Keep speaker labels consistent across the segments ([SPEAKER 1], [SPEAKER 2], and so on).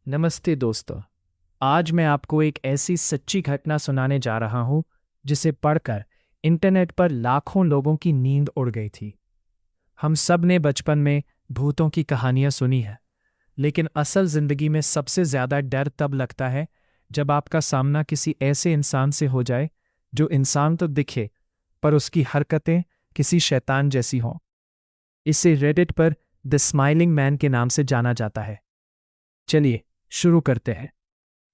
[SPEAKER 1] नमस्ते दोस्तों। आज मैं आपको एक ऐसी सच्ची घटना सुनाने जा रहा हूं जिसे पढ़कर इंटरनेट पर लाखों लोगों की नींद उड़ गई थी। हम सब ने बचपन में भूतों की कहानियां सुनी है, लेकिन असल जिंदगी में सबसे ज्यादा डर तब लगता है जब आपका सामना किसी ऐसे इंसान से हो जाए जो इंसान तो दिखे पर उसकी हरकतें किसी शैतान जैसी हों। इसे रेडिट पर द स्माइलिंग मैन के नाम से जाना जाता है। चलिए शुरू करते हैं।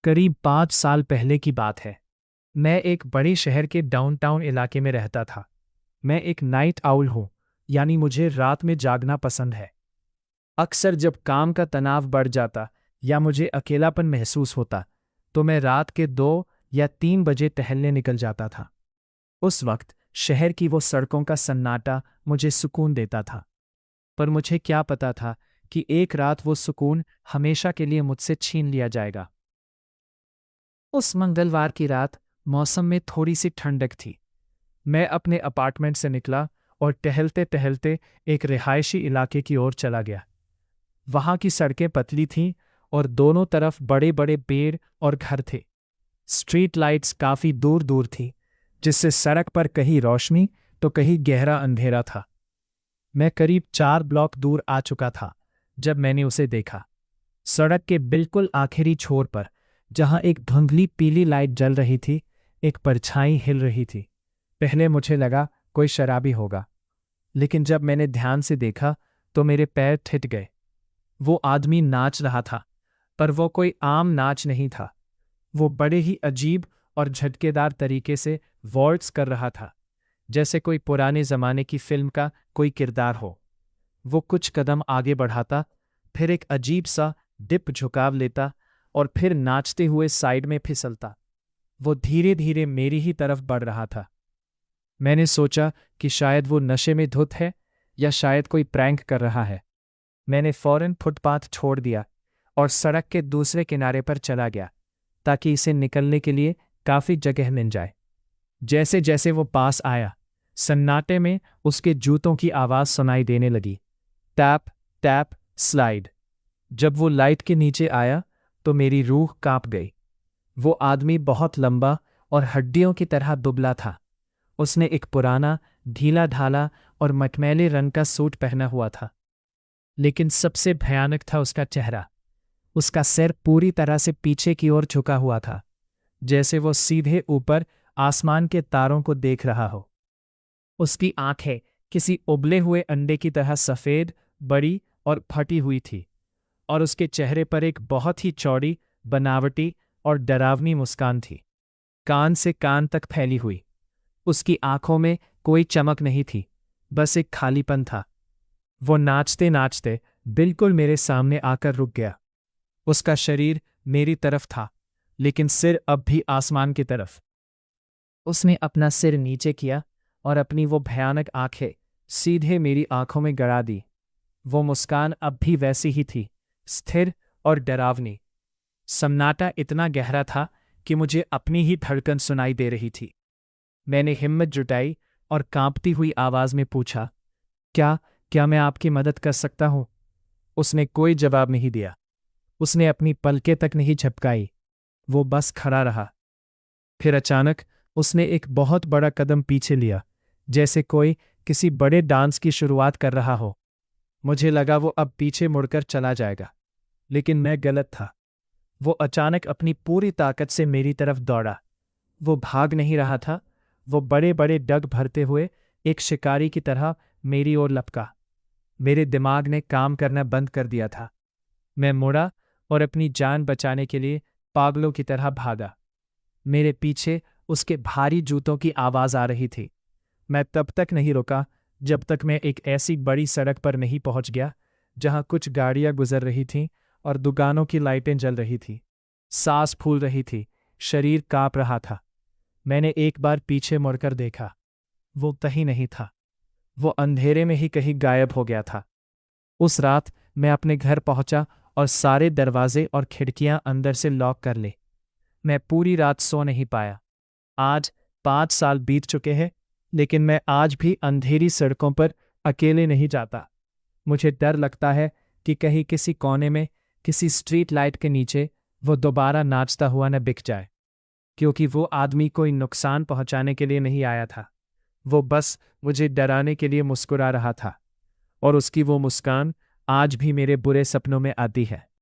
[SPEAKER 1] करीब 5 साल पहले की बात है। मैं एक बड़े शहर के डाउनटाउन इलाके में रहता था। मैं एक नाइट आउल हूँ, यानी मुझे रात में जागना पसंद है। अक्सर जब काम का तनाव बढ़ जाता या मुझे अकेलापन महसूस होता, तो मैं रात के 2 या 3 बजे टहलने निकल जाता था। उस वक्त शहर की वो सड़कों का सन्नाटा मुझे सुकून देता था। पर मुझे क्या पता था कि एक रात वो सुकून हमेशा के लिए मुझसे छीन लिया जाएगा। उस मंगलवार की रात मौसम में थोड़ी सी ठंडक थी। मैं अपने अपार्टमेंट से निकला और टहलते टहलते एक रिहायशी इलाके की ओर चला गया। वहां की सड़कें पतली थीं और दोनों तरफ बड़े बड़े पेड़ और घर थे। स्ट्रीट लाइट्स काफी दूर दूर थीं, जिससे सड़क पर कहीं रोशनी तो कहीं गहरा अंधेरा था। मैं करीब 4 ब्लॉक दूर आ चुका था जब मैंने उसे देखा। सड़क के बिल्कुल आखिरी छोर पर, जहां एक धुंधली पीली लाइट जल रही थी, एक परछाई हिल रही थी। पहले मुझे लगा कोई शराबी होगा, लेकिन जब मैंने ध्यान से देखा तो मेरे पैर थिट गए। वो आदमी नाच रहा था, पर वो कोई आम नाच नहीं था। वो बड़े ही अजीब और झटकेदार तरीके से वॉल्ट्स कर रहा था, जैसे कोई पुराने जमाने की फिल्म का कोई किरदार हो। वो कुछ कदम आगे बढ़ाता, फिर एक अजीब सा डिप झुकाव लेता और फिर नाचते हुए साइड में फिसलता। वो धीरे धीरे मेरी ही तरफ बढ़ रहा था। मैंने सोचा कि शायद वो नशे में धुत है या शायद कोई प्रैंक कर रहा है। मैंने फौरन फुटपाथ छोड़ दिया और सड़क के दूसरे किनारे पर चला गया, ताकि इसे निकलने के लिए काफी जगह मिल जाए। जैसे जैसे वो पास आया, सन्नाटे में उसके जूतों की आवाज सुनाई देने लगी। Tap tap slide. जब वो लाइट के नीचे आया तो मेरी रूह कांप गई। वो आदमी बहुत लंबा और हड्डियों की तरह दुबला था। उसने एक पुराना, ढीला ढाला और मटमैले रंग का सूट पहना हुआ था। लेकिन सबसे भयानक था उसका चेहरा। उसका सिर पूरी तरह से पीछे की ओर झुका हुआ था, जैसे वो सीधे ऊपर आसमान के तारों को देख रहा हो। उसकी आंखें किसी उबले हुए अंडे की तरह सफेद, बड़ी और फटी हुई थी, और उसके चेहरे पर एक बहुत ही चौड़ी, बनावटी और डरावनी मुस्कान थी, कान से कान तक फैली हुई। उसकी आंखों में कोई चमक नहीं थी, बस एक खालीपन था। वो नाचते नाचते बिल्कुल मेरे सामने आकर रुक गया। उसका शरीर मेरी तरफ था, लेकिन सिर अब भी आसमान की तरफ। उसने अपना सिर नीचे किया और अपनी वो भयानक आंखें सीधे मेरी आंखों में गड़ा दी। वो मुस्कान अब भी वैसी ही थी, स्थिर और डरावनी। सन्नाटा इतना गहरा था कि मुझे अपनी ही धड़कन सुनाई दे रही थी। मैंने हिम्मत जुटाई और कांपती हुई आवाज में पूछा, क्या क्या मैं आपकी मदद कर सकता हूं? उसने कोई जवाब नहीं दिया। उसने अपनी पलकें तक नहीं झपकाई। वो बस खड़ा रहा। फिर अचानक उसने एक बहुत बड़ा कदम पीछे लिया, जैसे कोई किसी बड़े डांस की शुरुआत कर रहा हो। मुझे लगा वो अब पीछे मुड़कर चला जाएगा, लेकिन मैं गलत था। वो अचानक अपनी पूरी ताकत से मेरी तरफ दौड़ा। वो भाग नहीं रहा था, वो बड़े बड़े डग भरते हुए एक शिकारी की तरह मेरी ओर लपका। मेरे दिमाग ने काम करना बंद कर दिया था। मैं मुड़ा और अपनी जान बचाने के लिए पागलों की तरह भागा। मेरे पीछे उसके भारी जूतों की आवाज आ रही थी। मैं तब तक नहीं रुका जब तक मैं एक ऐसी बड़ी सड़क पर नहीं पहुंच गया जहां कुछ गाड़ियां गुजर रही थीं और दुकानों की लाइटें जल रही थीं। सांस फूल रही थी, शरीर कांप रहा था। मैंने एक बार पीछे मुड़कर देखा। वो कहीं नहीं था। वो अंधेरे में ही कहीं गायब हो गया था। उस रात मैं अपने घर पहुंचा और सारे दरवाजे और खिड़कियां अंदर से लॉक कर ली। मैं पूरी रात सो नहीं पाया। आज 5 साल बीत चुके हैं, लेकिन मैं आज भी अंधेरी सड़कों पर अकेले नहीं जाता। मुझे डर लगता है कि कहीं किसी कोने में किसी स्ट्रीट लाइट के नीचे वो दोबारा नाचता हुआ न बिक जाए, क्योंकि वो आदमी कोई नुकसान पहुंचाने के लिए नहीं आया था। वो बस मुझे डराने के लिए मुस्कुरा रहा था, और उसकी वो मुस्कान आज भी मेरे बुरे सपनों में आती है।